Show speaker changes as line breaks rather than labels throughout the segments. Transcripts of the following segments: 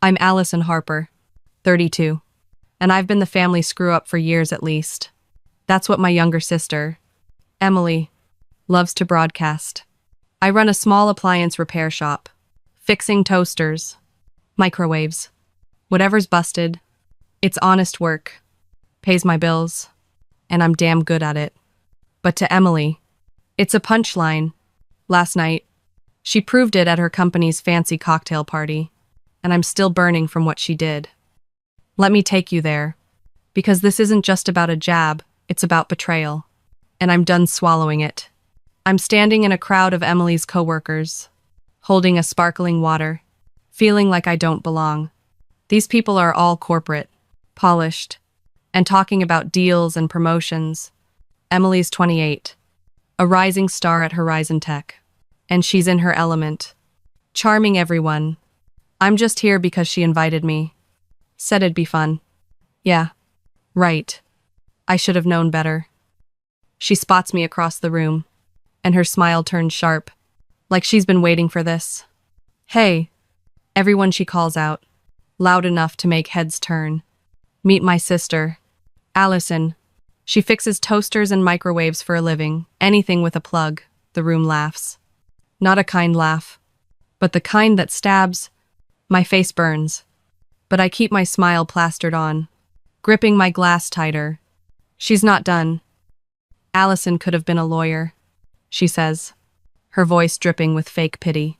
I'm Allison Harper, 32, and I've been the family screw-up for years at least. That's what my younger sister, Emily, loves to broadcast. I run a small appliance repair shop, fixing toasters, microwaves, whatever's busted. It's honest work, pays my bills, and I'm damn good at it. But to Emily, it's a punchline. Last night, she proved it at her company's fancy cocktail party, and I'm still burning from what she did. Let me take you there, because this isn't just about a jab, it's about betrayal. And I'm done swallowing it. I'm standing in a crowd of Emily's coworkers, holding a sparkling water, feeling like I don't belong. These people are all corporate, polished, and talking about deals and promotions. Emily's 28, a rising star at Horizon Tech, and she's in her element, charming everyone. I'm just here because she invited me. Said it'd be fun. Yeah, right. I should have known better. She spots me across the room, and her smile turns sharp, like she's been waiting for this. Hey, everyone, she calls out, loud enough to make heads turn. Meet my sister, Allison. She fixes toasters and microwaves for a living, anything with a plug. The room laughs. Not a kind laugh, but the kind that stabs. My face burns, but I keep my smile plastered on, gripping my glass tighter. She's not done. Allison could have been a lawyer, she says, her voice dripping with fake pity.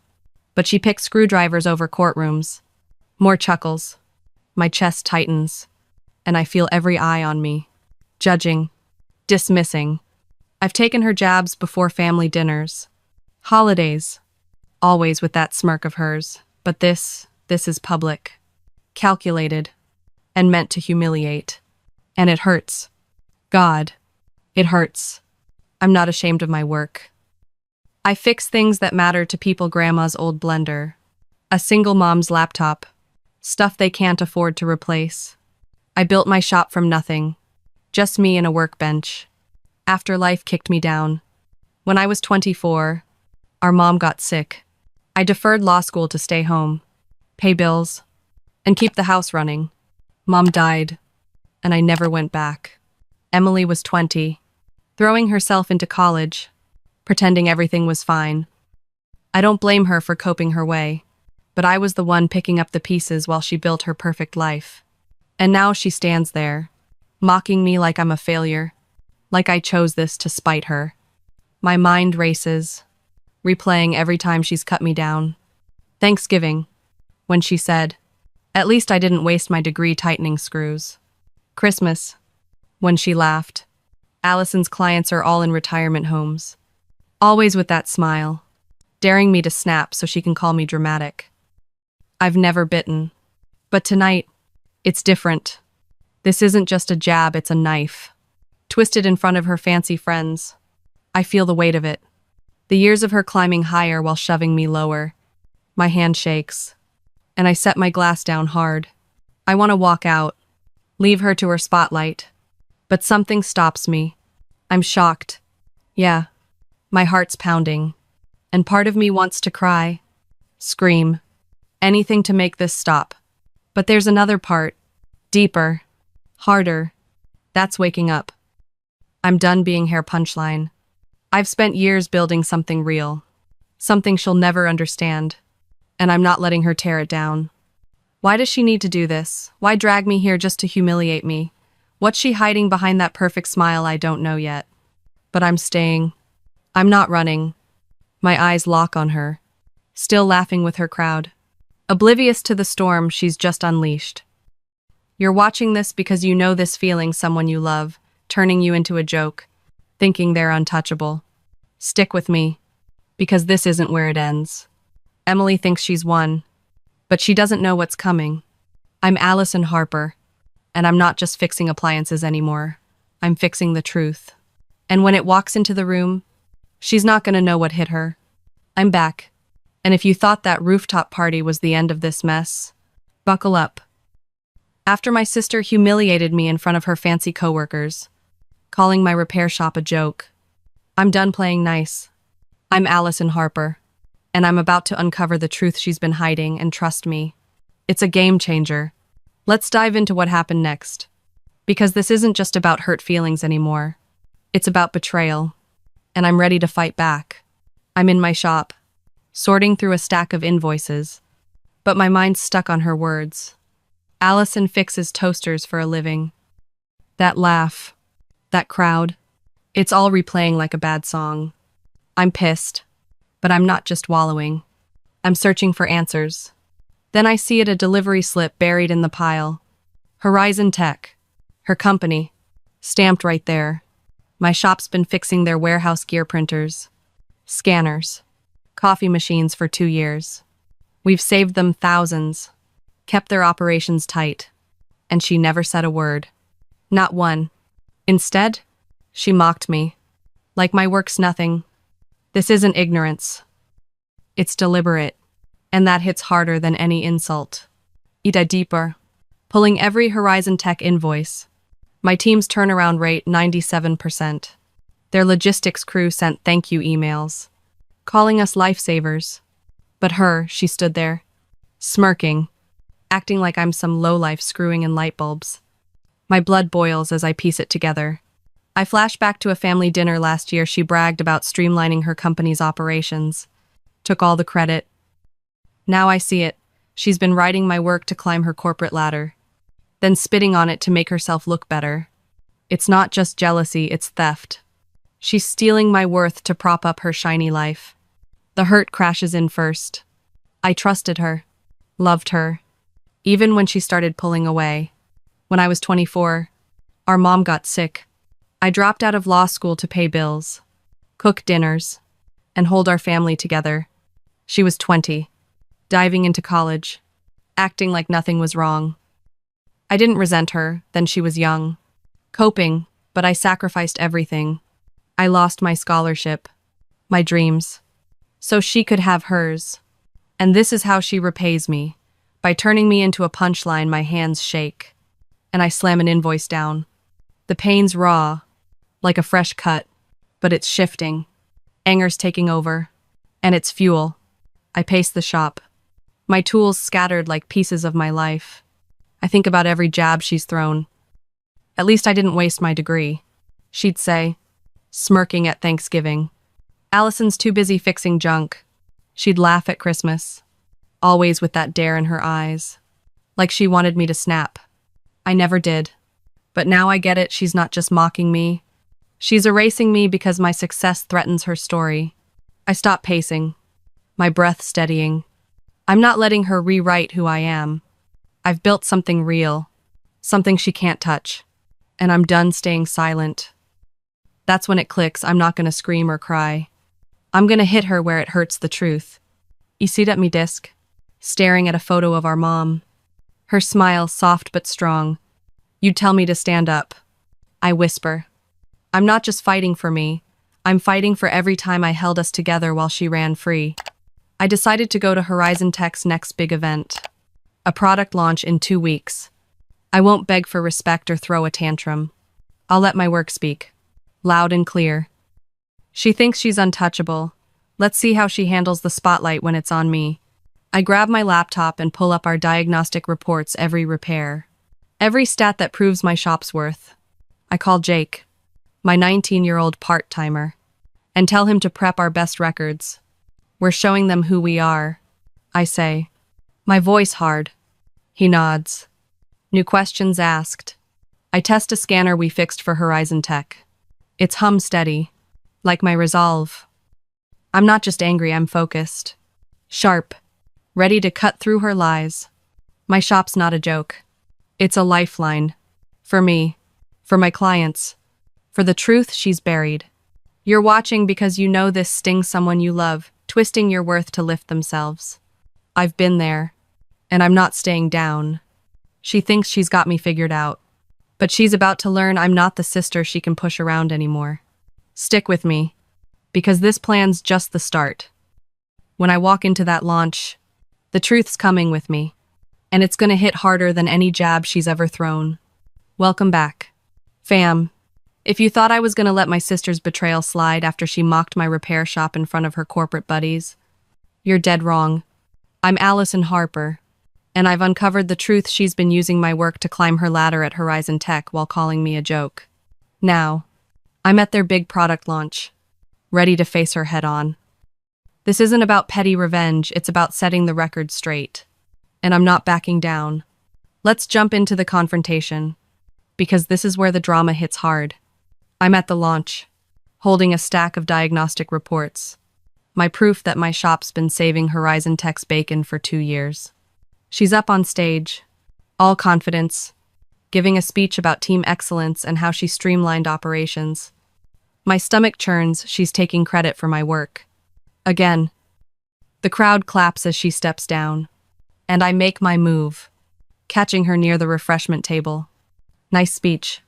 But she picks screwdrivers over courtrooms. More chuckles. My chest tightens, and I feel every eye on me. Judging. Dismissing. I've taken her jabs before family dinners. Holidays. Always with that smirk of hers. But this is public. Calculated. And meant to humiliate. And it hurts. God. It hurts. I'm not ashamed of my work. I fix things that matter to people: grandma's old blender, a single mom's laptop, stuff they can't afford to replace. I built my shop from nothing, just me and a workbench. After life kicked me down. When I was 24, our mom got sick. I deferred law school to stay home, pay bills, and keep the house running. Mom died, and I never went back. Emily was 20, throwing herself into college, pretending everything was fine. I don't blame her for coping her way, but I was the one picking up the pieces while she built her perfect life. And now she stands there, mocking me like I'm a failure, like I chose this to spite her. My mind races, replaying every time she's cut me down. Thanksgiving, when she said, "At least I didn't waste my degree tightening screws." Christmas, when she laughed. Allison's clients are all in retirement homes. Always with that smile, daring me to snap so she can call me dramatic. I've never bitten. But tonight, it's different. This isn't just a jab, it's a knife. Twisted in front of her fancy friends. I feel the weight of it. The years of her climbing higher while shoving me lower. My hand shakes, and I set my glass down hard. I want to walk out, leave her to her spotlight. But something stops me. I'm shocked. Yeah, my heart's pounding. And part of me wants to cry, scream, anything to make this stop. But there's another part, deeper, harder. That's waking up. I'm done being her punchline. I've spent years building something real, something she'll never understand, and I'm not letting her tear it down. Why does she need to do this? Why drag me here just to humiliate me? What's she hiding behind that perfect smile? I don't know yet. But I'm staying. I'm not running. My eyes lock on her, still laughing with her crowd. Oblivious to the storm she's just unleashed. You're watching this because you know this feeling: someone you love, turning you into a joke, thinking they're untouchable. Stick with me, because this isn't where it ends. Emily thinks she's won, but she doesn't know what's coming. I'm Allison Harper, and I'm not just fixing appliances anymore. I'm fixing the truth. And when it walks into the room, she's not going to know what hit her. I'm back. And if you thought that rooftop party was the end of this mess, buckle up. After my sister humiliated me in front of her fancy coworkers, calling my repair shop a joke, I'm done playing nice. I'm Allison Harper, and I'm about to uncover the truth she's been hiding, and trust me, It's a game changer. Let's dive into what happened next. Because this isn't just about hurt feelings anymore. It's about betrayal. And I'm ready to fight back. I'm in my shop, sorting through a stack of invoices. But my mind's stuck on her words. Allison fixes toasters for a living. That laugh, that crowd, it's all replaying like a bad song. I'm pissed, but I'm not just wallowing. I'm searching for answers. Then I see a delivery slip buried in the pile. Horizon Tech, her company, stamped right there. My shop's been fixing their warehouse gear printers, scanners, coffee machines for 2 years. We've saved them thousands, kept their operations tight, and she never said a word. Not one. Instead, she mocked me, like my work's nothing. This isn't ignorance. It's deliberate, and that hits harder than any insult. Ida deeper, pulling every Horizon Tech invoice. My team's turnaround rate 97%. Their logistics crew sent thank you emails, calling us lifesavers. But she stood there, smirking, acting like I'm some lowlife screwing in light bulbs. My blood boils as I piece it together. I flash back to a family dinner last year. She bragged about streamlining her company's operations, took all the credit. Now I see it. She's been writing my work to climb her corporate ladder, then spitting on it to make herself look better. It's not just jealousy, it's theft. She's stealing my worth to prop up her shiny life. The hurt crashes in first. I trusted her, loved her, even when she started pulling away. When I was 24, our mom got sick. I dropped out of law school to pay bills, cook dinners, and hold our family together. She was 20, diving into college, acting like nothing was wrong. I didn't resent her, then she was young, coping, but I sacrificed everything. I lost my scholarship, my dreams, so she could have hers. And this is how she repays me, by turning me into a punchline. My hands shake, and I slam an invoice down. The pain's raw, like a fresh cut, but it's shifting. Anger's taking over, and it's fuel. I pace the shop, my tools scattered like pieces of my life. I think about every jab she's thrown. At least I didn't waste my degree, she'd say, smirking at Thanksgiving. Allison's too busy fixing junk. She'd laugh at Christmas, always with that dare in her eyes, like she wanted me to snap. I never did. But now I get it, she's not just mocking me. She's erasing me because my success threatens her story. I stop pacing, my breath steadying. I'm not letting her rewrite who I am. I've built something real, something she can't touch, and I'm done staying silent. That's when it clicks. I'm not going to scream or cry. I'm going to hit her where it hurts. The truth. You see that me disc, staring at a photo of our mom. Her smile soft but strong. You'd tell me to stand up. I whisper. I'm not just fighting for me. I'm fighting for every time I held us together while she ran free. I decided to go to Horizon Tech's next big event. A product launch in 2 weeks. I won't beg for respect or throw a tantrum. I'll let my work speak, loud and clear. She thinks she's untouchable. Let's see how she handles the spotlight when it's on me. I grab my laptop and pull up our diagnostic reports, every repair, every stat that proves my shop's worth. I call Jake, my 19-year-old part-timer, and tell him to prep our best records. We're showing them who we are, I say, my voice hard. He nods. New questions asked. I test a scanner we fixed for Horizon Tech. It's hum steady, like my resolve. I'm not just angry, I'm focused. Sharp, ready to cut through her lies. My shop's not a joke. It's a lifeline. For me, for my clients, for the truth she's buried. You're watching because you know this stings someone you love, twisting your worth to lift themselves. I've been there, and I'm not staying down. She thinks she's got me figured out, but she's about to learn I'm not the sister she can push around anymore. Stick with me, because this plan's just the start. When I walk into that launch, the truth's coming with me, and it's gonna hit harder than any jab she's ever thrown. Welcome back, fam. If you thought I was gonna let my sister's betrayal slide after she mocked my repair shop in front of her corporate buddies, you're dead wrong. I'm Allison Harper, And I've uncovered the truth: she's been using my work to climb her ladder at Horizon Tech while calling me a joke. Now, I'm at their big product launch, ready to face her head on. This isn't about petty revenge, it's about setting the record straight. And I'm not backing down. Let's jump into the confrontation, because this is where the drama hits hard. I'm at the launch, holding a stack of diagnostic reports, my proof that my shop's been saving Horizon Tech's bacon for 2 years. She's up on stage, all confidence, giving a speech about team excellence and how she streamlined operations. My stomach churns, she's taking credit for my work. Again, the crowd claps as she steps down, and I make my move, catching her near the refreshment table. Nice speech,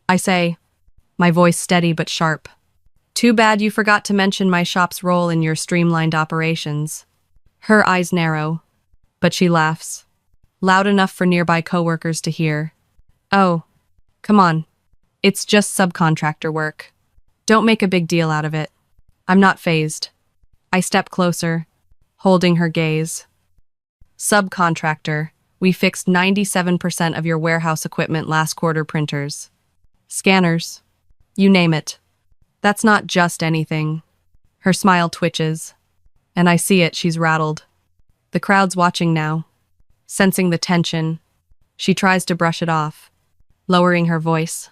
I say, my voice steady but sharp. Too bad you forgot to mention my shop's role in your streamlined operations. Her eyes narrow, but she laughs, loud enough for nearby coworkers to hear. Oh, come on. It's just subcontractor work. Don't make a big deal out of it. I'm not fazed. I step closer, holding her gaze. Subcontractor, we fixed 97% of your warehouse equipment last quarter: printers, scanners, you name it. That's not just anything. Her smile twitches, and I see it, she's rattled. The crowd's watching now, sensing the tension. She tries to brush it off, lowering her voice.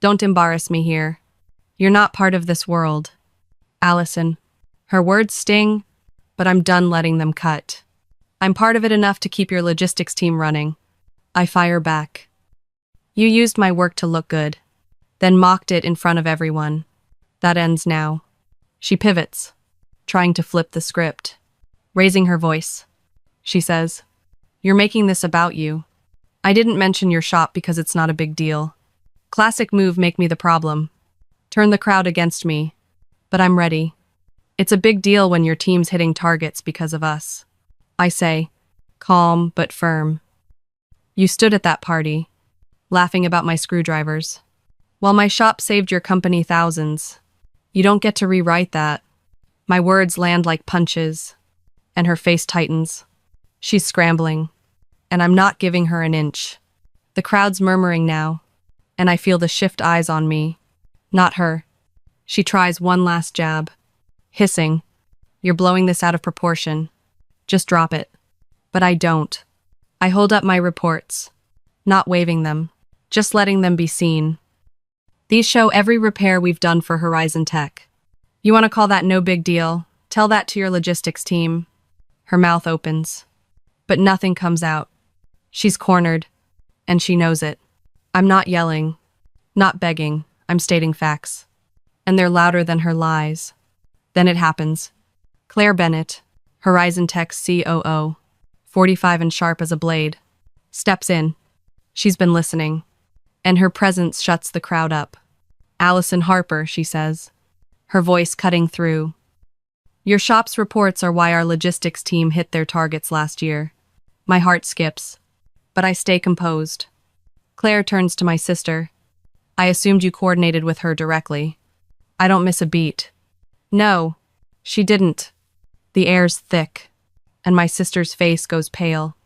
Don't embarrass me here. You're not part of this world. Allison. Her words sting, but I'm done letting them cut. I'm part of it enough to keep your logistics team running. I fire back. You used my work to look good, then mocked it in front of everyone. That ends now. She pivots, trying to flip the script. Raising her voice, she says, "You're making this about you. I didn't mention your shop because it's not a big deal. Classic move, make me the problem. Turn the crowd against me. But I'm ready. It's a big deal when your team's hitting targets because of us." I say, calm but firm. You stood at that party, laughing about my screwdrivers. While my shop saved your company thousands, you don't get to rewrite that. My words land like punches, and her face tightens. She's scrambling, and I'm not giving her an inch. The crowd's murmuring now, and I feel the shift eyes on me. Not her. She tries one last jab, hissing, "You're blowing this out of proportion. Just drop it." But I don't. I hold up my reports, not waving them, just letting them be seen. These show every repair we've done for Horizon Tech. You want to call that no big deal? Tell that to your logistics team. Her mouth opens, but nothing comes out. She's cornered, and she knows it. I'm not yelling, not begging, I'm stating facts. And they're louder than her lies. Then it happens. Claire Bennett, Horizon Tech's COO, 45 and sharp as a blade, steps in. She's been listening, and her presence shuts the crowd up. "Allison Harper," she says, her voice cutting through. "Your shop's reports are why our logistics team hit their targets last year." My heart skips, but I stay composed. Claire turns to my sister. "I assumed you coordinated with her directly." I don't miss a beat. "No, she didn't." The air's thick, and my sister's face goes pale.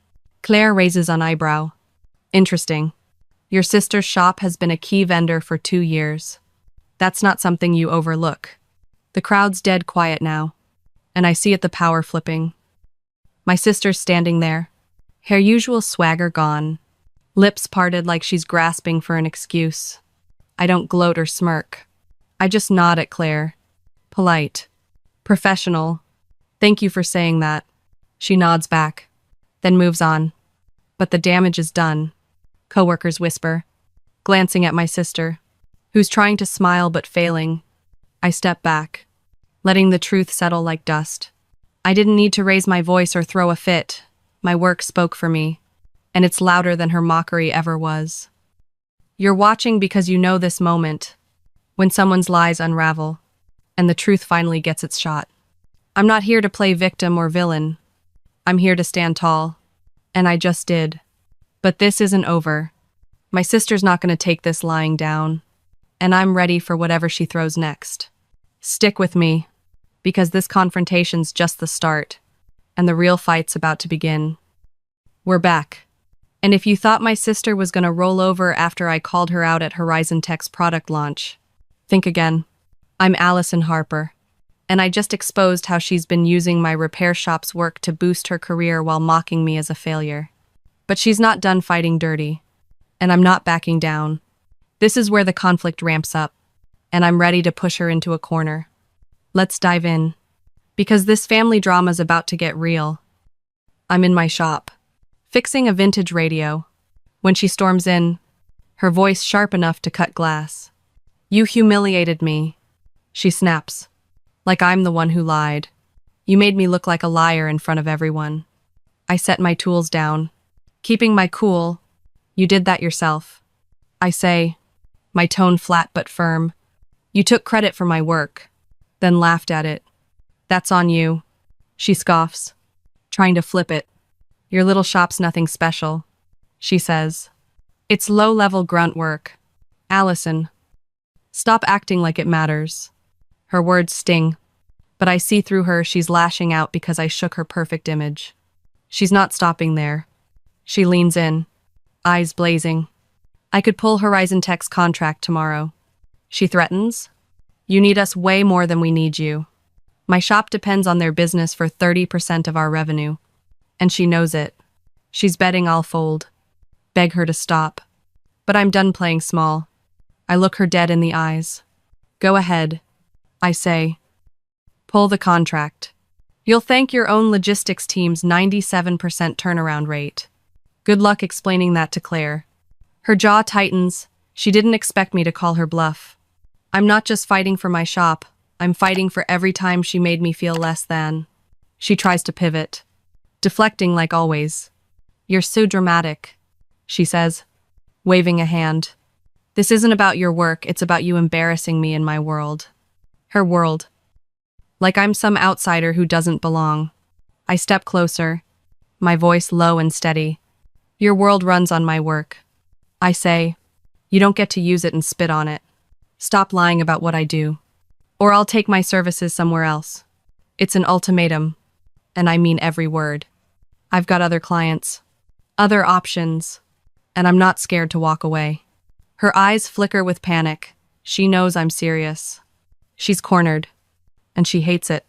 Claire raises an eyebrow. "Interesting. Your sister's shop has been a key vendor for 2 years. That's not something you overlook." The crowd's dead quiet now, and I see it, the power flipping. My sister's standing there, her usual swagger gone, lips parted like she's grasping for an excuse. I don't gloat or smirk. I just nod at Claire. Polite. Professional. "Thank you for saying that." She nods back, then moves on. But the damage is done, coworkers whisper, glancing at my sister, who's trying to smile but failing. I step back, letting the truth settle like dust. I didn't need to raise my voice or throw a fit. My work spoke for me, and it's louder than her mockery ever was. You're watching because you know this moment, when someone's lies unravel, and the truth finally gets its shot. I'm not here to play victim or villain. I'm here to stand tall, and I just did. But this isn't over. My sister's not going to take this lying down, and I'm ready for whatever she throws next. Stick with me, because this confrontation's just the start, and the real fight's about to begin. We're back. And if you thought my sister was gonna roll over after I called her out at Horizon Tech's product launch, think again. I'm Allison Harper, and I just exposed how she's been using my repair shop's work to boost her career while mocking me as a failure. But she's not done fighting dirty, and I'm not backing down. This is where the conflict ramps up, and I'm ready to push her into a corner. Let's dive in, because this family drama's about to get real. I'm in my shop, fixing a vintage radio, when she storms in, her voice sharp enough to cut glass. You humiliated me, she snaps, like I'm the one who lied. You made me look like a liar in front of everyone. I set my tools down, keeping my cool. You did that yourself, I say, my tone flat but firm. You took credit for my work, then laughed at it. That's on you, she scoffs, trying to flip it. Your little shop's nothing special, she says. It's low-level grunt work. Allison, stop acting like it matters. Her words sting, but I see through her she's lashing out because I shook her perfect image. She's not stopping there. She leans in, eyes blazing. I could pull Horizon Tech's contract tomorrow. She threatens. You need us way more than we need you. My shop depends on their business for 30% of our revenue, and she knows it. She's betting I'll fold. Beg her to stop. But I'm done playing small. I look her dead in the eyes. Go ahead, I say. Pull the contract. You'll thank your own logistics team's 97% turnaround rate. Good luck explaining that to Claire. Her jaw tightens. She didn't expect me to call her bluff. I'm not just fighting for my shop. I'm fighting for every time she made me feel less than. She tries to pivot, deflecting like always. You're so dramatic, she says, waving a hand. This isn't about your work, it's about you embarrassing me in my world. Her world. Like I'm some outsider who doesn't belong. I step closer, my voice low and steady. Your world runs on my work. I say, you don't get to use it and spit on it. Stop lying about what I do, or I'll take my services somewhere else. It's an ultimatum, and I mean every word. I've got other clients, other options, and I'm not scared to walk away. Her eyes flicker with panic. She knows I'm serious. She's cornered, and she hates it.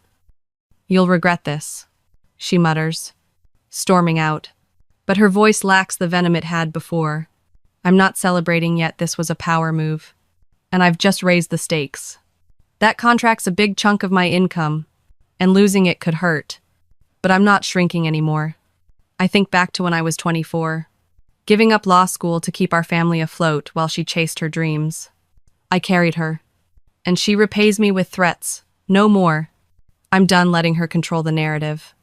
You'll regret this, she mutters, storming out. But her voice lacks the venom it had before. I'm not celebrating yet, this was a power move. And I've just raised the stakes. That contract's a big chunk of my income, and losing it could hurt. But I'm not shrinking anymore. I think back to when I was 24, giving up law school to keep our family afloat while she chased her dreams. I carried her, and she repays me with threats. No more. I'm done letting her control the narrative.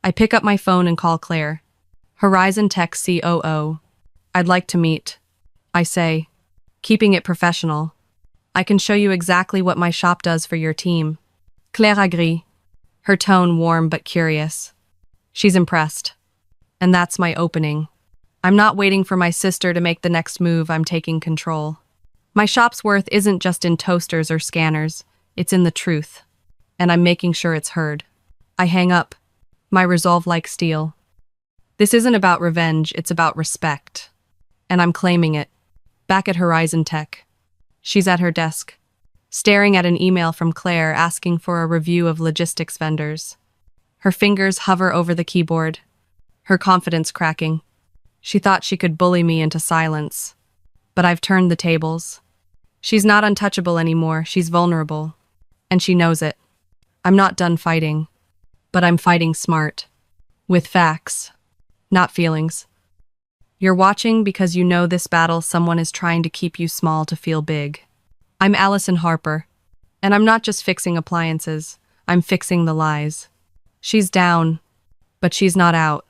I pick up my phone and call Claire, Horizon Tech COO. I'd like to meet, I say, keeping it professional. I can show you exactly what my shop does for your team. Claire agrees, her tone warm but curious. She's impressed. And that's my opening. I'm not waiting for my sister to make the next move, I'm taking control. My shop's worth isn't just in toasters or scanners, it's in the truth. And I'm making sure it's heard. I hang up, my resolve like steel. This isn't about revenge, it's about respect. And I'm claiming it. Back at Horizon Tech. She's at her desk, staring at an email from Claire asking for a review of logistics vendors. Her fingers hover over the keyboard, her confidence cracking. She thought she could bully me into silence. But I've turned the tables. She's not untouchable anymore, she's vulnerable. And she knows it. I'm not done fighting. But I'm fighting smart. With facts, not feelings. You're watching because you know this battle someone is trying to keep you small to feel big. I'm Allison Harper, and I'm not just fixing appliances, I'm fixing the lies. She's down, but she's not out,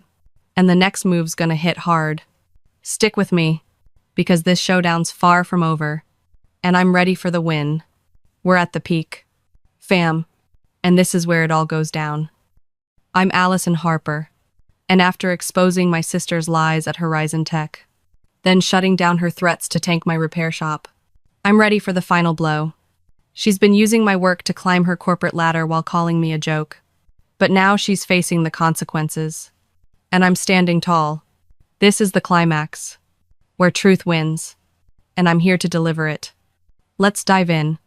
and the next move's gonna hit hard. Stick with me, because this showdown's far from over, and I'm ready for the win. We're at the peak. Fam, and this is where it all goes down. I'm Allison Harper, and after exposing my sister's lies at Horizon Tech, then shutting down her threats to tank my repair shop, I'm ready for the final blow. She's been using my work to climb her corporate ladder while calling me a joke. But now she's facing the consequences. And I'm standing tall. This is the climax, where truth wins, and I'm here to deliver it. Let's dive in,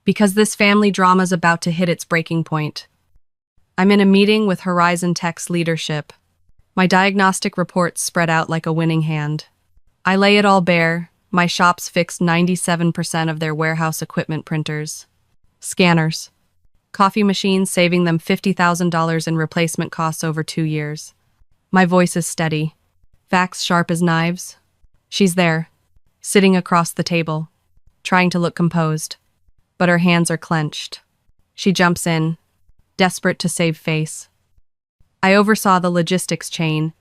because this family drama's about to hit its breaking point. I'm in a meeting with Horizon Tech's leadership. My diagnostic reports spread out like a winning hand. I lay it all bare. My shop's fixed 97% of their warehouse equipment printers. Scanners. Coffee machines saving them $50,000 in replacement costs over 2 years. My voice is steady. Facts sharp as knives. She's there, sitting across the table, trying to look composed, but her hands are clenched. She jumps in, desperate to save face. I oversaw the logistics chain,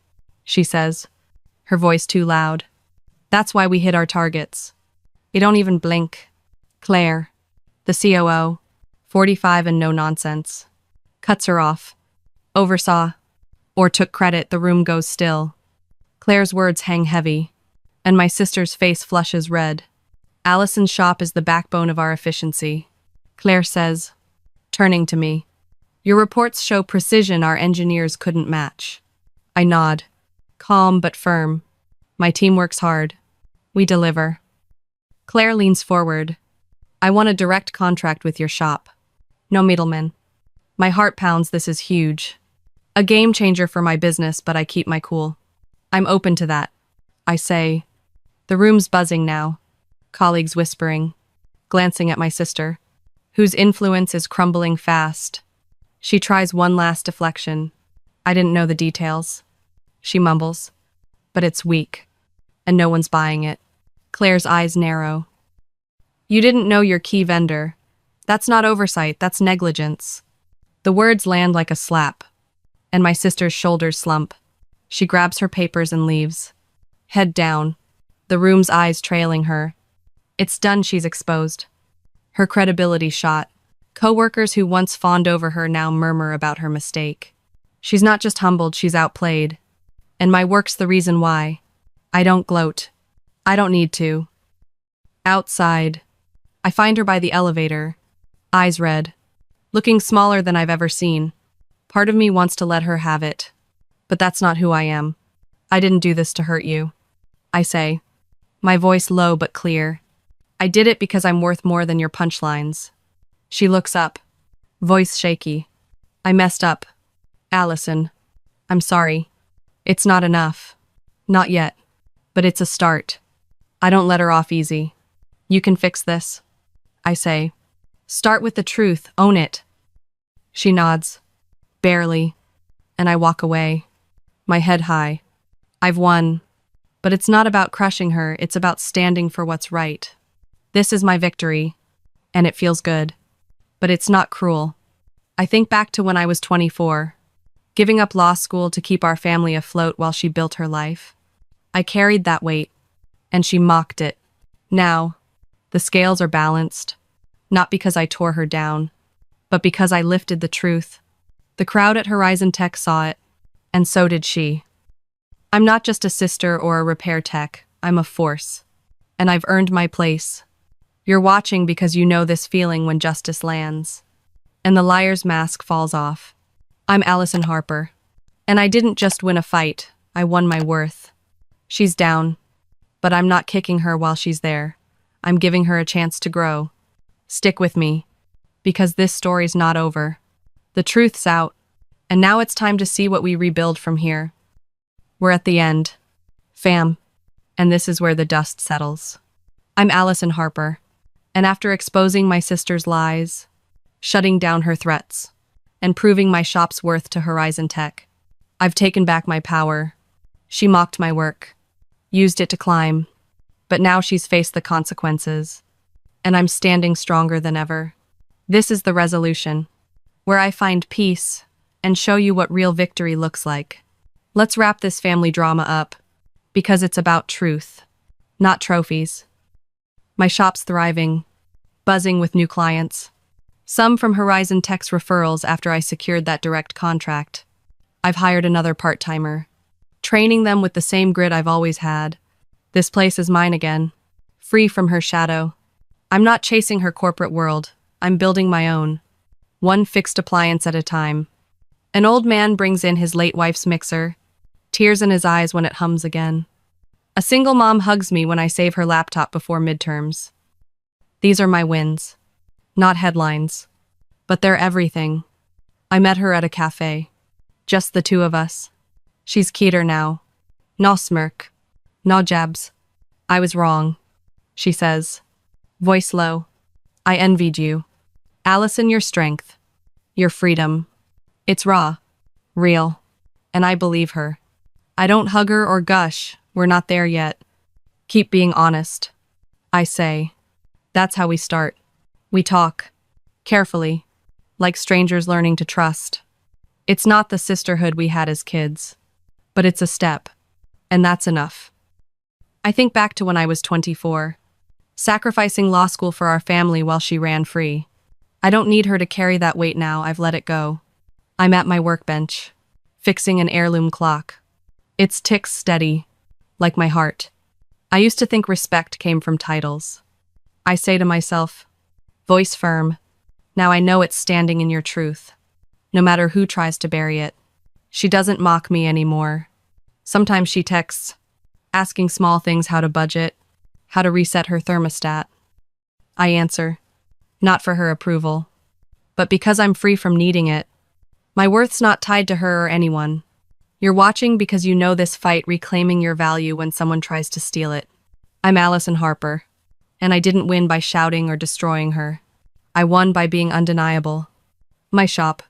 she says, her voice too loud. That's why we hit our targets. You don't even blink. Claire, the COO, 45 and no nonsense, cuts her off. Oversaw, or took credit, the room goes still. Claire's words hang heavy, and my sister's face flushes red. Allison's shop is the backbone of our efficiency, Claire says, turning to me. Your reports show precision our engineers couldn't match. I nod, calm but firm. My team works hard. We deliver. Claire leans forward. I want a direct contract with your shop. No middlemen. My heart pounds. This is huge. A game changer for my business, but I keep my cool. I'm open to that, I say. The room's buzzing now. Colleagues whispering, glancing at my sister, whose influence is crumbling fast. She tries one last deflection. I didn't know the details. She mumbles, but it's weak, and no one's buying it. Claire's eyes narrow. You didn't know your key vendor. That's not oversight, that's negligence. The words land like a slap, and my sister's shoulders slump. She grabs her papers and leaves. Head down, the room's eyes trailing her. It's done, she's exposed. Her credibility shot. Co-workers who once fawned over her now murmur about her mistake. She's not just humbled, she's outplayed. And my work's the reason why. I don't gloat. I don't need to. Outside, I find her by the elevator, eyes red, looking smaller than I've ever seen. Part of me wants to let her have it, but that's not who I am. I didn't do this to hurt you, I say, my voice low but clear. I did it because I'm worth more than your punchlines. She looks up, voice shaky. I messed up. Allison, I'm sorry. It's not enough. Not yet. But it's a start. I don't let her off easy. You can fix this, I say. Start with the truth, own it. She nods, barely, and I walk away, my head high. I've won, but it's not about crushing her, it's about standing for what's right. This is my victory, and it feels good. But it's not cruel. I think back to when I was 24, giving up law school to keep our family afloat while she built her life. I carried that weight, and she mocked it. Now, the scales are balanced, not because I tore her down, but because I lifted the truth. The crowd at Horizon Tech saw it, and so did she. I'm not just a sister or a repair tech, I'm a force, and I've earned my place. You're watching because you know this feeling when justice lands, and the liar's mask falls off. I'm Allison Harper, and I didn't just win a fight, I won my worth. She's down, but I'm not kicking her while she's there. I'm giving her a chance to grow. Stick with me, because this story's not over. The truth's out, and now it's time to see what we rebuild from here. We're at the end, fam, and this is where the dust settles. I'm Allison Harper, and after exposing my sister's lies, shutting down her threats, and proving my shop's worth to Horizon Tech, I've taken back my power. She mocked my work, used it to climb, but now she's faced the consequences, and I'm standing stronger than ever. This is the resolution, where I find peace and show you what real victory looks like. Let's wrap this family drama up, because it's about truth, not trophies. My shop's thriving, buzzing with new clients. Some from Horizon Tech's referrals after I secured that direct contract. I've hired another part-timer, training them with the same grit I've always had. This place is mine again, free from her shadow. I'm not chasing her corporate world, I'm building my own, one fixed appliance at a time. An old man brings in his late wife's mixer, tears in his eyes when it hums again. A single mom hugs me when I save her laptop before midterms. These are my wins. Not headlines. But they're everything. I met her at a cafe. Just the two of us. She's Keter now. No smirk. No jabs. I was wrong, she says. Voice low. I envied you. Allison, your strength. Your freedom. It's raw. Real. And I believe her. I don't hug her or gush. We're not there yet. Keep being honest. I say. That's how we start. We talk. Carefully. Like strangers learning to trust. It's not the sisterhood we had as kids. But it's a step. And that's enough. I think back to when I was 24. Sacrificing law school for our family while she ran free. I don't need her to carry that weight now, I've let it go. I'm at my workbench. Fixing an heirloom clock. Its ticks steady. Like my heart. I used to think respect came from titles. I say to myself, voice firm. Now I know it's standing in your truth. No matter who tries to bury it. She doesn't mock me anymore. Sometimes she texts, asking small things how to budget, how to reset her thermostat. I answer, not for her approval, but because I'm free from needing it. My worth's not tied to her or anyone. You're watching because you know this fight reclaiming your value when someone tries to steal it. I'm Allison Harper, and I didn't win by shouting or destroying her. I won by being undeniable. My shop,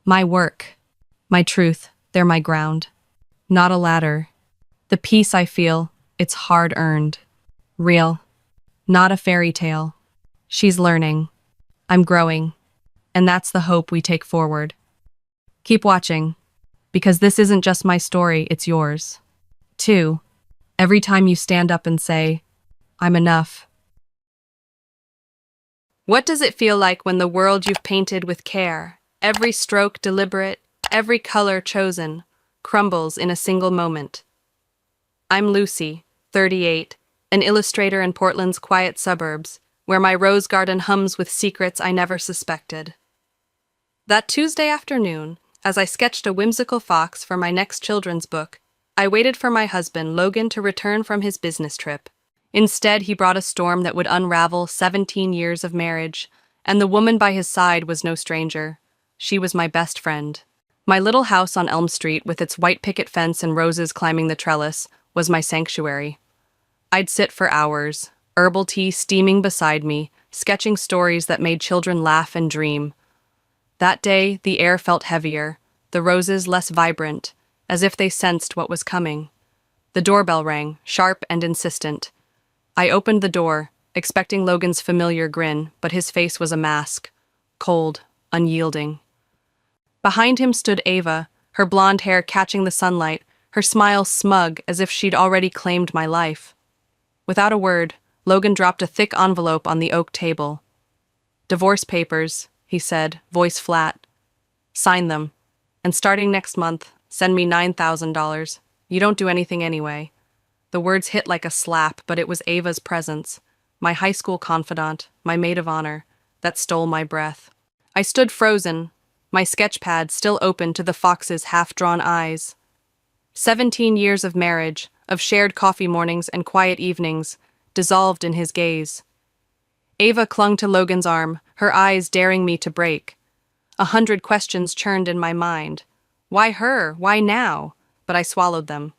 my work, my truth, they're my ground. Not a ladder. The peace I feel, it's hard-earned. Real. Not a fairy tale. She's learning. I'm growing. And that's the hope we take forward. Keep watching. Because this isn't just my story, it's yours. Too. Every time you stand up and say, I'm enough. What does it feel like when the world you've painted with care, every stroke deliberate, every color chosen, crumbles in a single moment? I'm Lucy, 38, an illustrator in Portland's quiet suburbs, where my rose garden hums with secrets I never suspected. That Tuesday afternoon, as I sketched a whimsical fox for my next children's book, I waited for my husband, Logan, to return from his business trip. Instead, he brought a storm that would unravel 17 years of marriage, and the woman by his side was no stranger. She was my best friend. My little house on Elm Street, with its white picket fence and roses climbing the trellis, was my sanctuary. I'd sit for hours, herbal tea steaming beside me, sketching stories that made children laugh and dream. That day, the air felt heavier, the roses less vibrant, as if they sensed what was coming. The doorbell rang, sharp and insistent. I opened the door, expecting Logan's familiar grin, but his face was a mask, cold, unyielding. Behind him stood Ava, her blonde hair catching the sunlight, her smile smug as if she'd already claimed my life. Without a word, Logan dropped a thick envelope on the oak table. Divorce papers, he said, voice flat. Sign them. And starting next month, send me $9,000. You don't do anything anyway. The words hit like a slap, but it was Ava's presence, my high school confidant, my maid of honor, that stole my breath. I stood frozen, my sketch pad still open to the fox's half-drawn eyes. 17 years of marriage, of shared coffee mornings and quiet evenings, dissolved in his gaze. Ava clung to Logan's arm, her eyes daring me to break. 100 questions churned in my mind. Why her? Why now? But I swallowed them.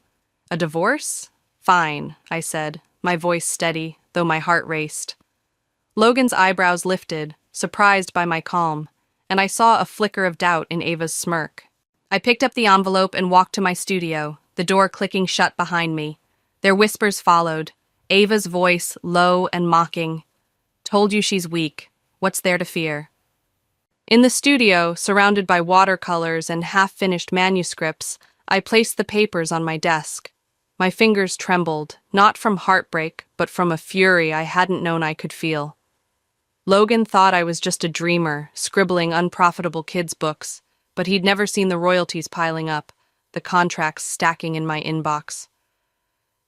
A divorce? Fine, I said, my voice steady, though my heart raced. Logan's eyebrows lifted, surprised by my calm, and I saw a flicker of doubt in Ava's smirk. I picked up the envelope and walked to my studio, the door clicking shut behind me. Their whispers followed, Ava's voice low and mocking. Told you she's weak. What's there to fear? In the studio, surrounded by watercolors and half-finished manuscripts, I placed the papers on my desk. My fingers trembled, not from heartbreak, but from a fury I hadn't known I could feel. Logan thought I was just a dreamer, scribbling unprofitable kids' books, but he'd never seen the royalties piling up, the contracts stacking in my inbox.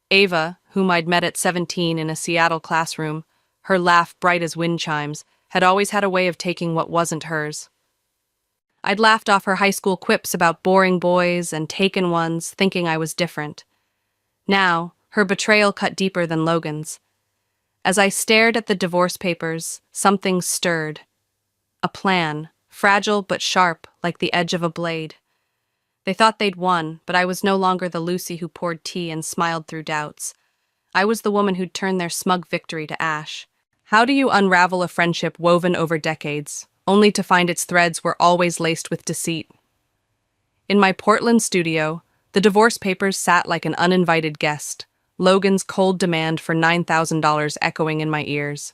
Ava, whom I'd met at 17 in a Seattle classroom, her laugh bright as wind chimes, had always had a way of taking what wasn't hers. I'd laughed off her high school quips about boring boys and taken ones, thinking I was different. Now, her betrayal cut deeper than Logan's. As I stared at the divorce papers, something stirred. A plan, fragile but sharp, like the edge of a blade. They thought they'd won, but I was no longer the Lucy who poured tea and smiled through doubts. I was the woman who'd turned their smug victory to ash. How do you unravel a friendship woven over decades, only to find its threads were always laced with deceit? In my Portland studio, the divorce papers sat like an uninvited guest, Logan's cold demand for $9,000 echoing in my ears.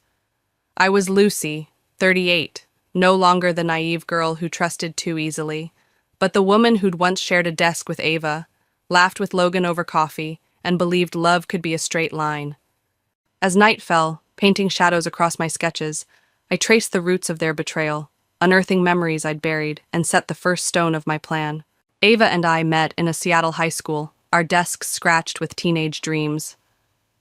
I was Lucy, 38, no longer the naive girl who trusted too easily, but the woman who'd once shared a desk with Ava, laughed with Logan over coffee, and believed love could be a straight line. As night fell, painting shadows across my sketches, I traced the roots of their betrayal, unearthing memories I'd buried, and set the first stone of my plan. Ava and I met in a Seattle high school, our desks scratched with teenage dreams.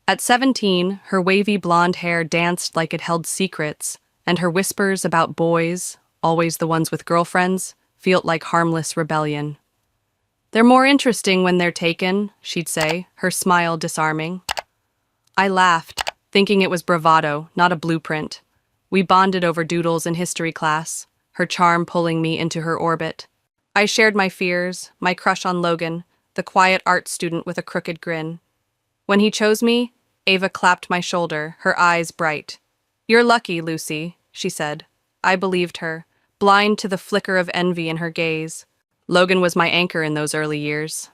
At 17, her wavy blonde hair danced like it held secrets, and her whispers about boys, always the ones with girlfriends, felt like harmless rebellion. "They're more interesting when they're taken," she'd say, her smile disarming. I laughed, thinking it was bravado, not a blueprint. We bonded over doodles in history class, her charm pulling me into her orbit. I shared my fears, my crush on Logan, the quiet art student with a crooked grin. When he chose me, Ava clapped my shoulder, her eyes bright. "You're lucky, Lucy," she said. I believed her, blind to the flicker of envy in her gaze. Logan was my anchor in those early years.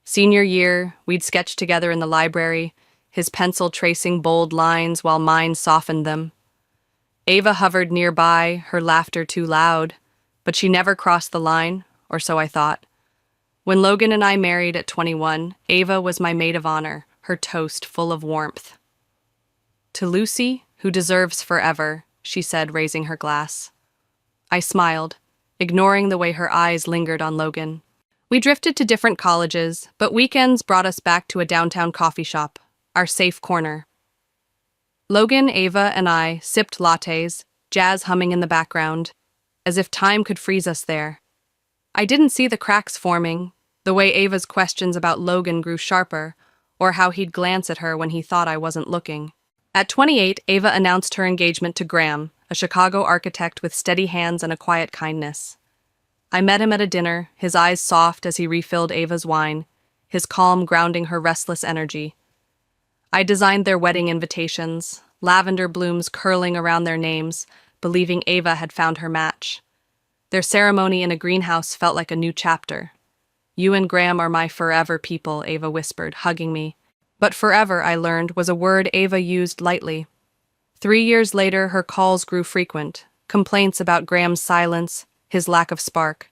Senior year, we'd sketch together in the library, his pencil tracing bold lines while mine softened them. Ava hovered nearby, her laughter too loud, but she never crossed the line, or so I thought. When Logan and I married at 21, Ava was my maid of honor, her toast full of warmth. "To Lucy, who deserves forever," she said, raising her glass. I smiled, ignoring the way her eyes lingered on Logan. We drifted to different colleges, but weekends brought us back to a downtown coffee shop, our safe corner. Logan, Ava, and I sipped lattes, jazz humming in the background, as if time could freeze us there. I didn't see the cracks forming, the way Ava's questions about Logan grew sharper, or how he'd glance at her when he thought I wasn't looking. At 28, Ava announced her engagement to Graham, a Chicago architect with steady hands and a quiet kindness. I met him at a dinner, his eyes soft as he refilled Ava's wine, his calm grounding her restless energy. I designed their wedding invitations, lavender blooms curling around their names, believing Ava had found her match. Their ceremony in a greenhouse felt like a new chapter. "You and Graham are my forever people," Ava whispered, hugging me. But forever, I learned, was a word Ava used lightly. 3 years later, her calls grew frequent, complaints about Graham's silence, his lack of spark.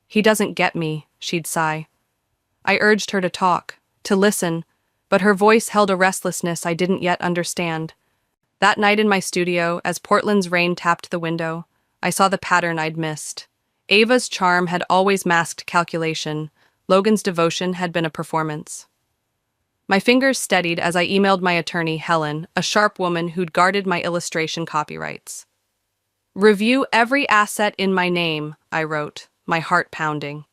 "He doesn't get me," she'd sigh. I urged her to talk, to listen, but her voice held a restlessness I didn't yet understand. That night in my studio, as Portland's rain tapped the window, I saw the pattern I'd missed. Ava's charm had always masked calculation. Logan's devotion had been a performance. My fingers steadied as I emailed my attorney, Helen, a sharp woman who'd guarded my illustration copyrights. "Review every asset in my name," I wrote, my heart pounding.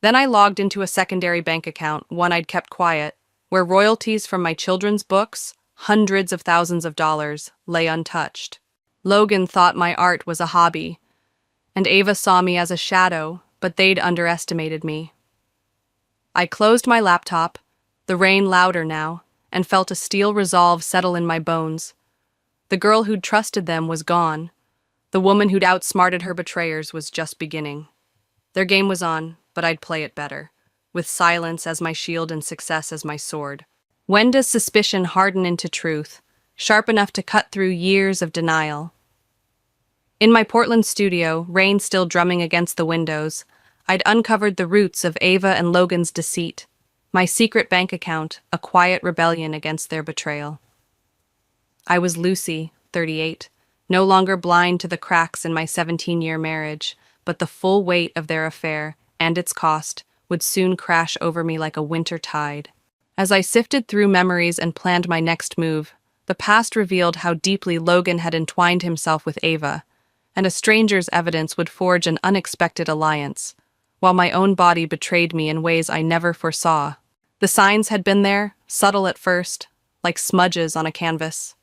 Then I logged into a secondary bank account, one I'd kept quiet, where royalties from my children's books, hundreds of thousands of dollars, lay untouched. Logan thought my art was a hobby, and Ava saw me as a shadow, but they'd underestimated me. I closed my laptop, the rain louder now, and felt a steel resolve settle in my bones. The girl who'd trusted them was gone. The woman who'd outsmarted her betrayers was just beginning. Their game was on, but I'd play it better, with silence as my shield and success as my sword. When does suspicion harden into truth, sharp enough to cut through years of denial? In my Portland studio, rain still drumming against the windows, I'd uncovered the roots of Ava and Logan's deceit, my secret bank account, a quiet rebellion against their betrayal. I was Lucy, 38, no longer blind to the cracks in my 17-year marriage, but the full weight of their affair, and its cost, would soon crash over me like a winter tide. As I sifted through memories and planned my next move, the past revealed how deeply Logan had entwined himself with Ava, and a stranger's evidence would forge an unexpected alliance, while my own body betrayed me in ways I never foresaw. The signs had been there, subtle at first, like smudges on a canvas.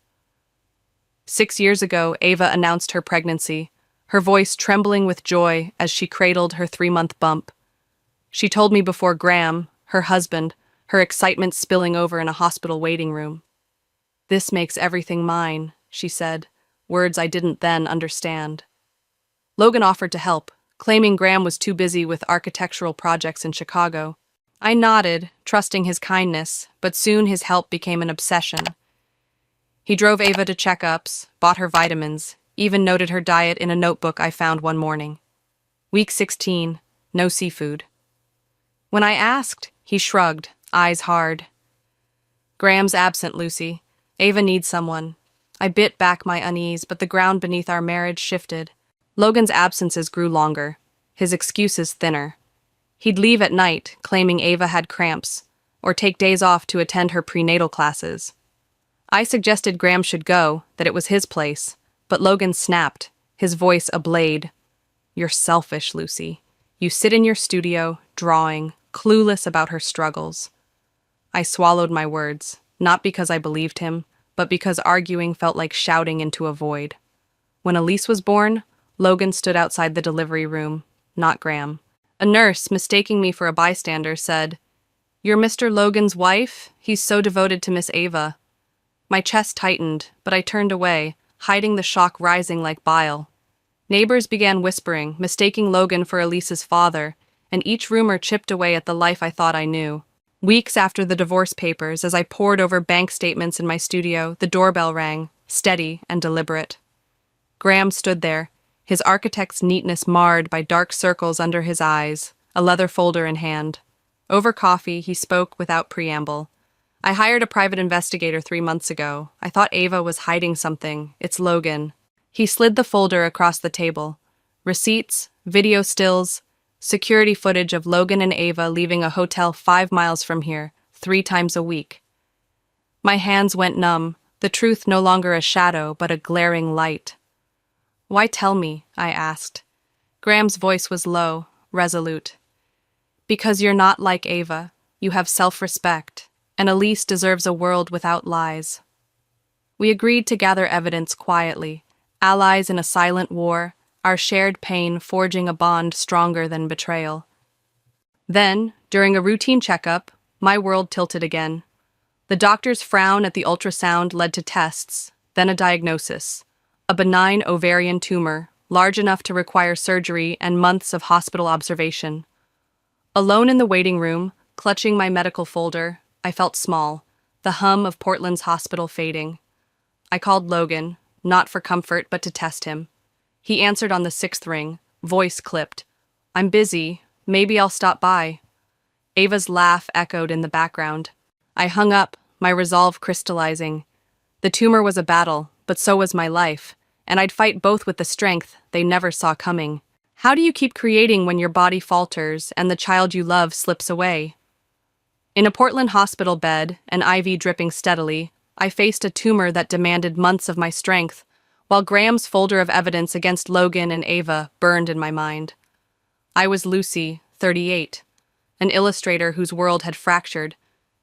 6 years ago, Ava announced her pregnancy, her voice trembling with joy as she cradled her 3-month bump. She told me before Graham, her husband, her excitement spilling over in a hospital waiting room. "This makes everything mine," she said, words I didn't then understand. Logan offered to help, claiming Graham was too busy with architectural projects in Chicago. I nodded, trusting his kindness, but soon his help became an obsession. He drove Ava to checkups, bought her vitamins, even noted her diet in a notebook I found one morning. Week 16, no seafood. When I asked, he shrugged, eyes hard. "Graham's absent, Lucy. Ava needs someone." I bit back my unease, but the ground beneath our marriage shifted. Logan's absences grew longer, his excuses thinner. He'd leave at night, claiming Ava had cramps, or take days off to attend her prenatal classes. I suggested Graham should go, that it was his place, but Logan snapped, his voice ablade. "You're selfish, Lucy. You sit in your studio, drawing, clueless about her struggles." I swallowed my words, not because I believed him, but because arguing felt like shouting into a void. When Elise was born, Logan stood outside the delivery room, not Graham. A nurse, mistaking me for a bystander, said, "You're Mr. Logan's wife? He's so devoted to Miss Ava." My chest tightened, but I turned away, hiding the shock rising like bile. Neighbors began whispering, mistaking Logan for Elise's father, and each rumor chipped away at the life I thought I knew. Weeks after the divorce papers, as I pored over bank statements in my studio, the doorbell rang, steady and deliberate. Graham stood there, his architect's neatness marred by dark circles under his eyes, a leather folder in hand. Over coffee, he spoke without preamble. "I hired a private investigator 3 months ago. I thought Ava was hiding something. It's Logan." He slid the folder across the table. Receipts, video stills, security footage of Logan and Ava leaving a hotel 5 miles from here, 3 times a week. My hands went numb, the truth no longer a shadow, but a glaring light. "Why tell me?" I asked. Graham's voice was low, resolute. "Because you're not like Ava. You have self-respect, and Elise deserves a world without lies." We agreed to gather evidence quietly, allies in a silent war, our shared pain forging a bond stronger than betrayal. Then, during a routine checkup, my world tilted again. The doctor's frown at the ultrasound led to tests, then a diagnosis. A benign ovarian tumor, large enough to require surgery and months of hospital observation. Alone in the waiting room, clutching my medical folder, I felt small, the hum of Portland's hospital fading. I called Logan, not for comfort but to test him. He answered on the 6th ring, voice clipped. "I'm busy, maybe I'll stop by." Ava's laugh echoed in the background. I hung up, my resolve crystallizing. The tumor was a battle, but so was my life, and I'd fight both with the strength they never saw coming. How do you keep creating when your body falters and the child you love slips away? In a Portland hospital bed, an IV dripping steadily, I faced a tumor that demanded months of my strength, while Graham's folder of evidence against Logan and Ava burned in my mind. I was Lucy, 38, an illustrator whose world had fractured,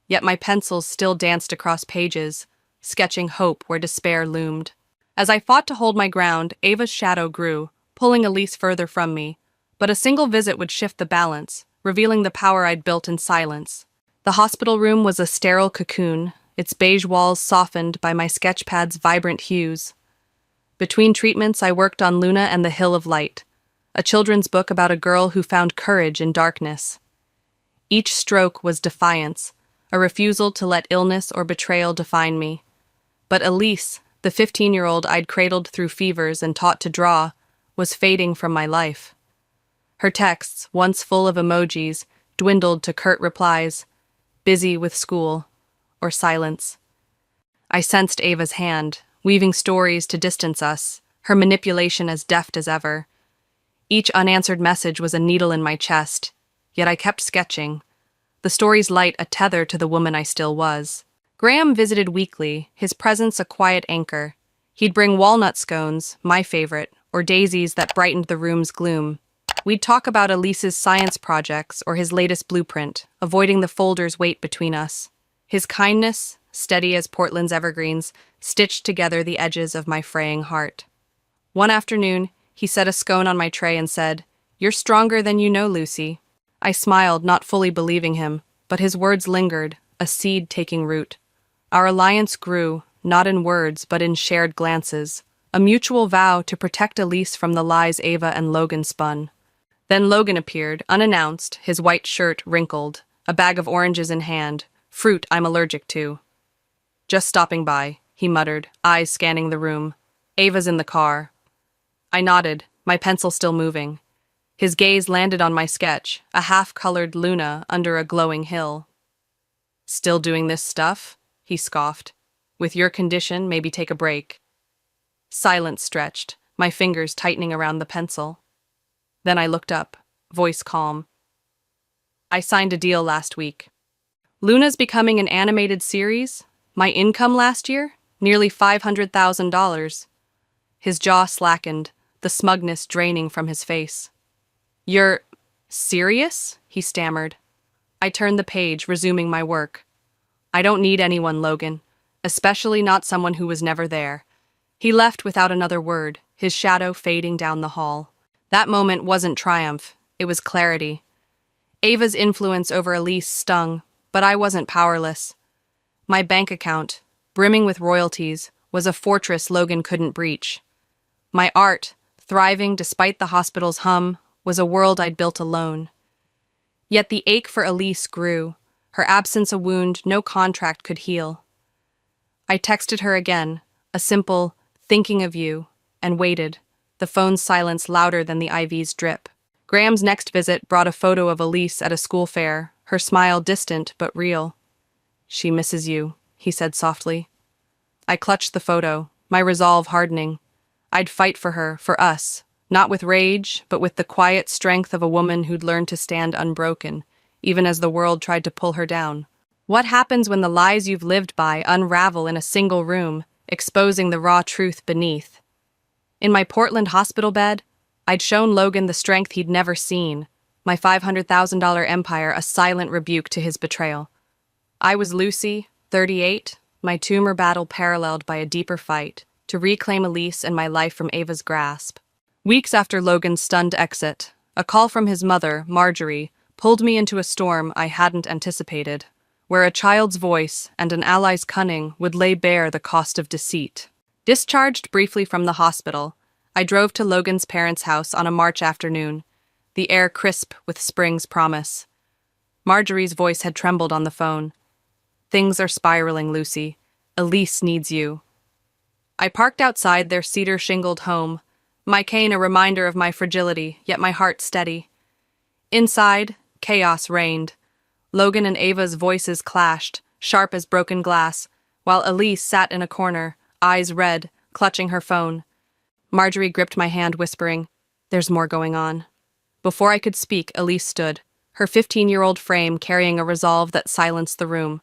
yet my pencils still danced across pages, sketching hope where despair loomed. As I fought to hold my ground, Ava's shadow grew, pulling Elise further from me, but a single visit would shift the balance, revealing the power I'd built in silence. The hospital room was a sterile cocoon, its beige walls softened by my sketchpad's vibrant hues. Between treatments, I worked on Luna and the Hill of Light, a children's book about a girl who found courage in darkness. Each stroke was defiance, a refusal to let illness or betrayal define me. But Elise, the 15-year-old I'd cradled through fevers and taught to draw, was fading from my life. Her texts, once full of emojis, dwindled to curt replies, busy with school, or silence. I sensed Ava's hand, weaving stories to distance us, her manipulation as deft as ever. Each unanswered message was a needle in my chest, yet I kept sketching, the story's light a tether to the woman I still was. Graham visited weekly, his presence a quiet anchor. He'd bring walnut scones, my favorite, or daisies that brightened the room's gloom. We'd talk about Elise's science projects or his latest blueprint, avoiding the folder's weight between us. His kindness, steady as Portland's evergreens, stitched together the edges of my fraying heart. One afternoon, he set a scone on my tray and said, "You're stronger than you know, Lucy." I smiled, not fully believing him, but his words lingered, a seed taking root. Our alliance grew, not in words but in shared glances, a mutual vow to protect Elise from the lies Ava and Logan spun. Then Logan appeared, unannounced, his white shirt wrinkled, a bag of oranges in hand, fruit I'm allergic to. "Just stopping by," he muttered, eyes scanning the room. "Ava's in the car." I nodded, my pencil still moving. His gaze landed on my sketch, a half-colored Luna under a glowing hill. "Still doing this stuff?" he scoffed. "With your condition, maybe take a break." Silence stretched, my fingers tightening around the pencil. Then I looked up, voice calm. "I signed a deal last week. Luna's becoming an animated series. My income last year? Nearly $500,000. His jaw slackened, the smugness draining from his face. "You're serious?" he stammered. I turned the page, resuming my work. "I don't need anyone, Logan, especially not someone who was never there." He left without another word, his shadow fading down the hall. That moment wasn't triumph, it was clarity. Ava's influence over Elise stung, but I wasn't powerless. My bank account, brimming with royalties, was a fortress Logan couldn't breach. My art, thriving despite the hospital's hum, was a world I'd built alone. Yet the ache for Elise grew, her absence a wound no contract could heal. I texted her again, a simple, "thinking of you," and waited, the phone's silence louder than the IV's drip. Graham's next visit brought a photo of Elise at a school fair, her smile distant but real. "She misses you," he said softly. I clutched the photo, my resolve hardening. I'd fight for her, for us, not with rage, but with the quiet strength of a woman who'd learned to stand unbroken, even as the world tried to pull her down. What happens when the lies you've lived by unravel in a single room, exposing the raw truth beneath? In my Portland hospital bed, I'd shown Logan the strength he'd never seen, my $500,000 empire a silent rebuke to his betrayal. I was Lucy, 38, my tumor battle paralleled by a deeper fight, to reclaim Elise and my life from Ava's grasp. Weeks after Logan's stunned exit, a call from his mother, Marjorie, pulled me into a storm I hadn't anticipated, where a child's voice and an ally's cunning would lay bare the cost of deceit. Discharged briefly from the hospital, I drove to Logan's parents' house on a March afternoon, the air crisp with spring's promise. Marjorie's voice had trembled on the phone. "Things are spiraling, Lucy. Elise needs you." I parked outside their cedar-shingled home, my cane a reminder of my fragility, yet my heart steady. Inside, chaos reigned. Logan and Ava's voices clashed, sharp as broken glass, while Elise sat in a corner, eyes red, clutching her phone. Marjorie gripped my hand, whispering, "There's more going on." Before I could speak, Elise stood, her 15-year-old frame carrying a resolve that silenced the room.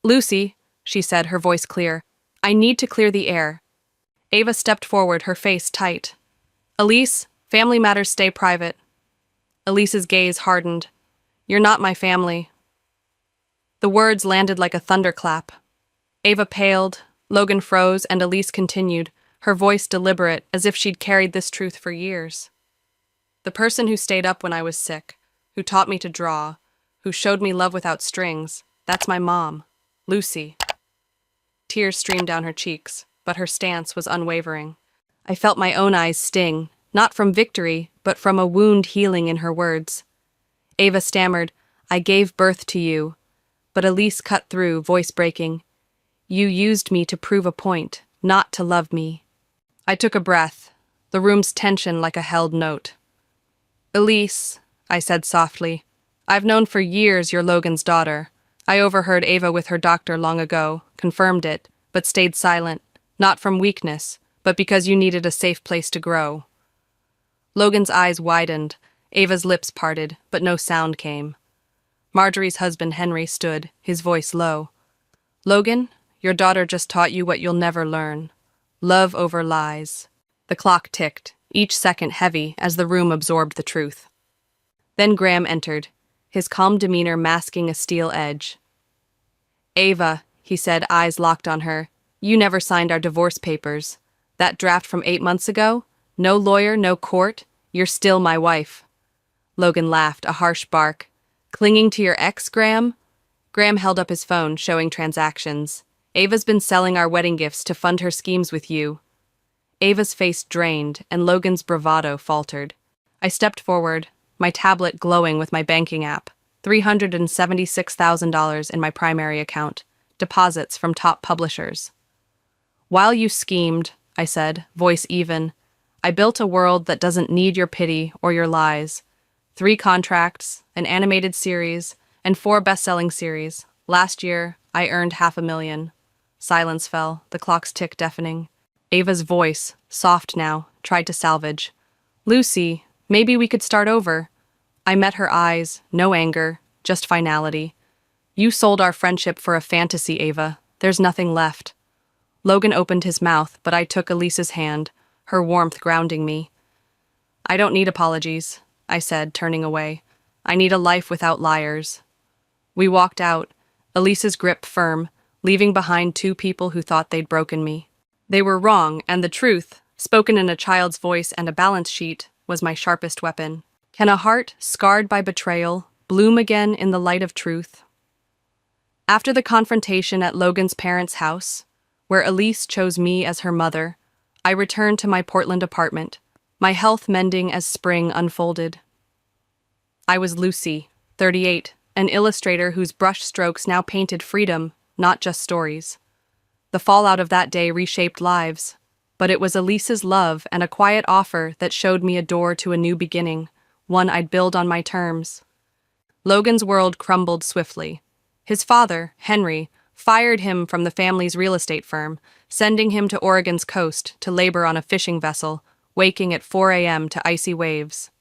"Lucy," she said, her voice clear, "I need to clear the air." Ava stepped forward, her face tight. "Elise, family matters stay private." Elise's gaze hardened. "You're not my family." The words landed like a thunderclap. Ava paled, Logan froze, and Elise continued, her voice deliberate, as if she'd carried this truth for years. "The person who stayed up when I was sick, who taught me to draw, who showed me love without strings, that's my mom, Lucy." Tears streamed down her cheeks, but her stance was unwavering. I felt my own eyes sting, not from victory, but from a wound healing in her words. Ava stammered, "I gave birth to you," but Elise cut through, voice breaking. "You used me to prove a point, not to love me." I took a breath, the room's tension like a held note. "Elise," I said softly, "I've known for years you're Logan's daughter. I overheard Ava with her doctor long ago, confirmed it, but stayed silent, not from weakness, but because you needed a safe place to grow." Logan's eyes widened, Ava's lips parted, but no sound came. Marjorie's husband Henry stood, his voice low. "Logan, your daughter just taught you what you'll never learn. Love over lies." The clock ticked, each second heavy as the room absorbed the truth. Then Graham entered, his calm demeanor masking a steel edge. "Ava," he said, eyes locked on her, "you never signed our divorce papers. That draft from 8 months ago? No lawyer, no court. You're still my wife." Logan laughed, a harsh bark. "Clinging to your ex, Graham?" Graham held up his phone, showing transactions. "Ava's been selling our wedding gifts to fund her schemes with you." Ava's face drained, and Logan's bravado faltered. I stepped forward, my tablet glowing with my banking app. $376,000 in my primary account, deposits from top publishers. "While you schemed," I said, voice even, "I built a world that doesn't need your pity or your lies. 3 contracts, an animated series, and 4 best-selling series. Last year, I earned $500,000. Silence fell, the clock's tick deafening. Ava's voice, soft now, tried to salvage. "Lucy, maybe we could start over." I met her eyes, no anger, just finality. "You sold our friendship for a fantasy, Ava. There's nothing left." Logan opened his mouth, but I took Elisa's hand, her warmth grounding me. "I don't need apologies," I said, turning away. "I need a life without liars." We walked out, Elisa's grip firm, leaving behind 2 people who thought they'd broken me. They were wrong, and the truth, spoken in a child's voice and a balance sheet, was my sharpest weapon. Can a heart, scarred by betrayal, bloom again in the light of truth? After the confrontation at Logan's parents' house, where Elise chose me as her mother, I returned to my Portland apartment, my health mending as spring unfolded. I was Lucy, 38, an illustrator whose brush strokes now painted freedom, not just stories. The fallout of that day reshaped lives, but it was Elise's love and a quiet offer that showed me a door to a new beginning, one I'd build on my terms. Logan's world crumbled swiftly. His father, Henry, fired him from the family's real estate firm, sending him to Oregon's coast to labor on a fishing vessel, waking at 4 a.m. to icy waves.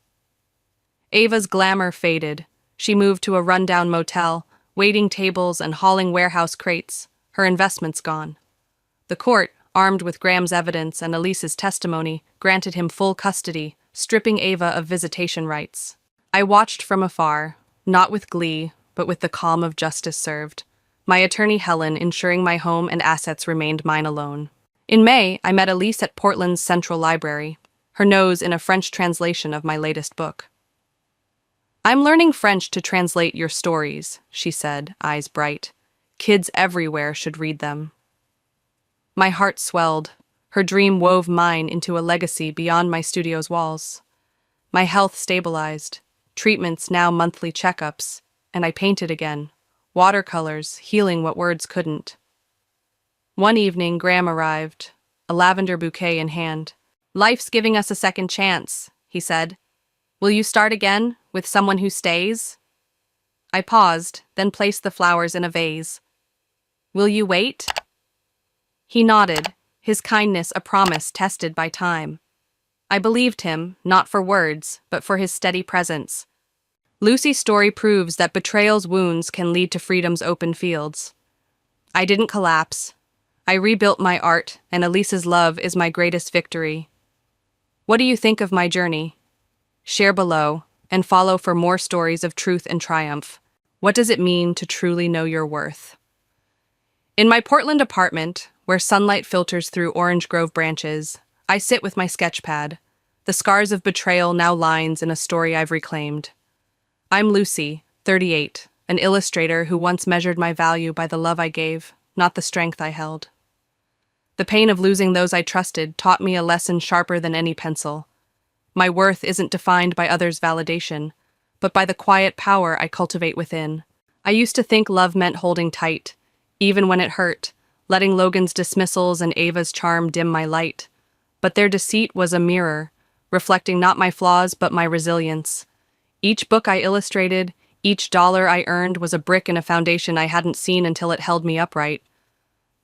Ava's glamour faded. She moved to a rundown motel, waiting tables and hauling warehouse crates, her investments gone. The court, armed with Graham's evidence and Elise's testimony, granted him full custody, stripping Ava of visitation rights. I watched from afar, not with glee, but with the calm of justice served, my attorney Helen ensuring my home and assets remained mine alone. In May, I met Elise at Portland's Central Library, her nose in a French translation of my latest book. "I'm learning French to translate your stories," she said, eyes bright. "Kids everywhere should read them." My heart swelled. Her dream wove mine into a legacy beyond my studio's walls. My health stabilized, treatments now monthly checkups, and I painted again, watercolors healing what words couldn't. One evening, Graham arrived, a lavender bouquet in hand. "Life's giving us a second chance," he said. "Will you start again, with someone who stays?" I paused, then placed the flowers in a vase. "Will you wait?" He nodded, his kindness a promise tested by time. I believed him, not for words, but for his steady presence. Lucy's story proves that betrayal's wounds can lead to freedom's open fields. I didn't collapse. I rebuilt my art, and Elise's love is my greatest victory. What do you think of my journey? Share below, and follow for more stories of truth and triumph. What does it mean to truly know your worth? In my Portland apartment, where sunlight filters through orange grove branches, I sit with my sketch pad, the scars of betrayal now lines in a story I've reclaimed. I'm Lucy, 38, an illustrator who once measured my value by the love I gave, not the strength I held. The pain of losing those I trusted taught me a lesson sharper than any pencil. My worth isn't defined by others' validation, but by the quiet power I cultivate within. I used to think love meant holding tight, even when it hurt, letting Logan's dismissals and Ava's charm dim my light. But their deceit was a mirror, reflecting not my flaws but my resilience. Each book I illustrated, each dollar I earned was a brick in a foundation I hadn't seen until it held me upright.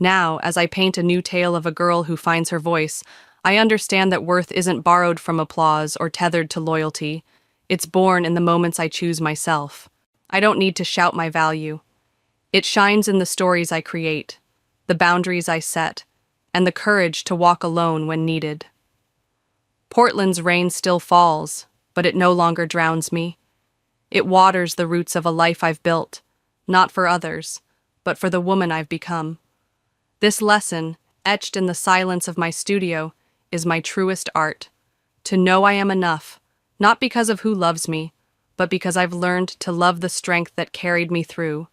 Now, as I paint a new tale of a girl who finds her voice, I understand that worth isn't borrowed from applause or tethered to loyalty. It's born in the moments I choose myself. I don't need to shout my value. It shines in the stories I create, the boundaries I set, and the courage to walk alone when needed. Portland's rain still falls, but it no longer drowns me. It waters the roots of a life I've built, not for others, but for the woman I've become. This lesson, etched in the silence of my studio, is my truest art. To know I am enough, not because of who loves me, but because I've learned to love the strength that carried me through,